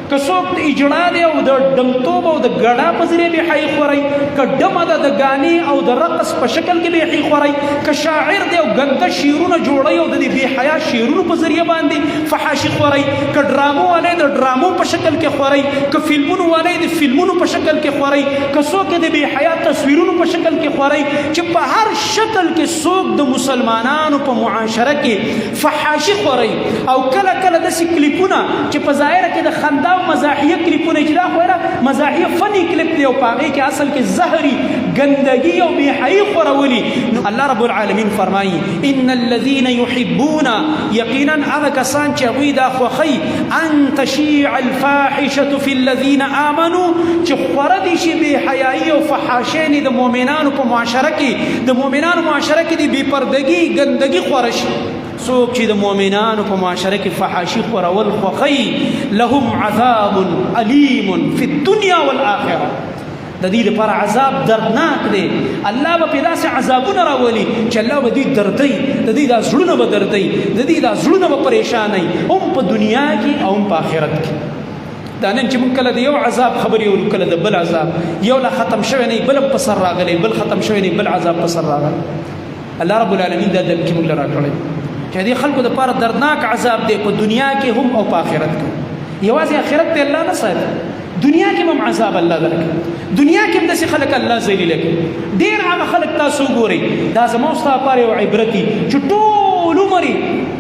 که څوک د اجړا دی او د ډمتوب او د ګډا په ذریعه بې حیایي خورئ، که ډمه ده د ګانې او د رقص په شکل کې بې حیایي خورئ، که شاعر دی او ګنده شعرونه جوړوي او د دې بې حیا شعرونو په ذریعه باندې فحاشي خورئ، که ډرامو والی د ډرامو په شکل کې خورئ، که فلمونو والی د فلمونو په شکل کې خورئ، که څوک د بې حیا تصویرونو په شکل کې خورئ، چې په هر شکل کې څوک د مسلمانانو په معاشره کې فحاشي خورئ. او کله کله داسې کلیپونه چې په ظاهره کې د خندا او مزاحیه کلیپونه چې دا خو مزاحیه فني کلیپ دی او په هغې کې اصل کې زهري ګندګي او بې حیایي خورولي. نو الله رب العالمین فرمایي ان الذين يحبون، یقینا هغه کسان چې هغوی دا خوښوي ان تشیع الفاحشه في الذين آمنوا، چې خوره دي شي بې حیایي او فحاشۍ د مؤمنانو په معاشره کې، د مؤمنانو معاشره کې د بې پردګي ګندګي خوره شي. څوک چې د مؤمنانو په معاشره کې فحاشي خورول خوښوي لهم عذاب علیم فی الدنیا والآخره، د دې لپاره عذاب دردناک دی. الله به پې داسې عذابونه راولي چې الله به دوی دردوي، د دوی دا زړونه به دردوي، د دوی دا زړونه به پریشانوي، هم په دنیا کې او هم په آخرت کې. دا نن چې موږ کله د یو عذاب خبرې اورو، کله د بل عذاب، یو لا ختم شوی نه بل په سر راغلی، بل ختم شوی نه بل عذاب په سر راغلی. الله رب العالمین دا دمکې موږ له راکړی چې دې خلکو دپاره دردناک عذاب دی په دنیا کې هم او په آخرت کې. یوازې آخرت ته الله نه ساتي، دنیا کې هم عذاب الله درکړي، دنیا کې هم داسې خلک الله ذلیله کړي. ډېر هغه خلک تاسو وګورئ، دا زما ستا لپاره یو عبرت دي چې ټول عمر یې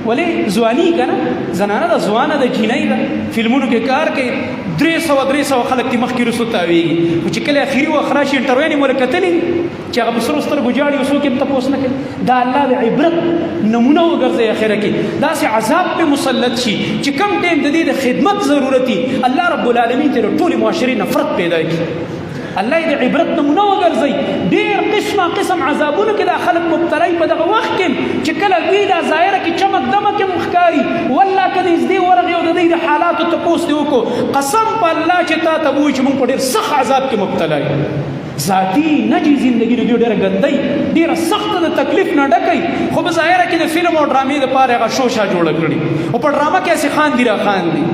ولې ځواني که نه، زنانه ده، ځوانه ده، جینۍ ده، فلمونو کې کار کوي، 300 خلک دې مخکې رسو تاویږي، خو چې کله اخري وخت راشي انټرویو یې مو کتلي چې هغه په سرو سترګو جاړي او څوک یې تپوس نه کوي. دا الله د عبرت نمونه وګرځوي اخره کې، داسې عذاب پې مسلط شي چې کم ټایم د دې د خدمت ضرورت وي، الله رب العالمین ته د ټولې معاشرې نفرت پیدا کړي. الله یې د عبرت نمونه وګرځوي. ډېر قسم عذابونو کې دا خلک مبتلا په دغه وخت کې چې کله دوی دا ظاهره کې چمک دمک هم ښکاري، والله که نږدې ورغې او د دوی د حالاتو تپوس دې وکړو، قسم په الله چې تا ته به وایي چې موږ په ډېر سخت عذاب کې مبتلا یو. ذاتي نجي زندگی د دوی ډېره ګندۍ، ډېره سخته د تکلیف نه ډکوي، خو په ظاهره کې د فلم او ډرامې دپاره هغه شوشا جوړه کړي او په ډرامه کې هسې خاندي را خاندي.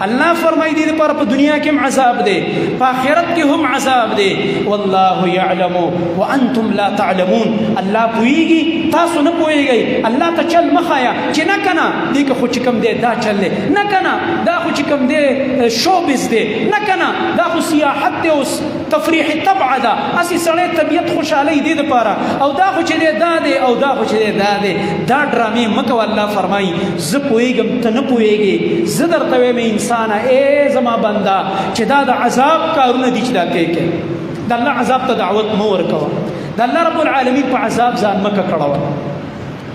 الله فرمایي دې لپاره په دنیا کې هم عذاب دی، په آخرت کې هم عذاب دی. والله یعلم وانتم لا تعلمون، الله پوهیږي تاسو نه پوهیږئ. الله ته چل مه ښایه چې نه که نه دې که خو چې کوم دی دا چل دی، نه که نه دا خو چې کوم دی شوبز دی، نه که نه دا خو سیاحت دی او تفریح طبعه ده، هسې سړی طبیعت خوشحالۍ دې دپاره، او دا خو چې دی دا دی او دا خو چې دی دا دی. دا ډرامې مه کوه. الله فرمایي زه پوهیږم ته نه پوهیږې، زه درته وایم انسانه ای زما بنده چې دا د عذاب کارونه دي چې دا کوې، د الله عذاب ته دعوت مه ورکوه، د الله رب العالمین په عذاب ځان مه ککړوه.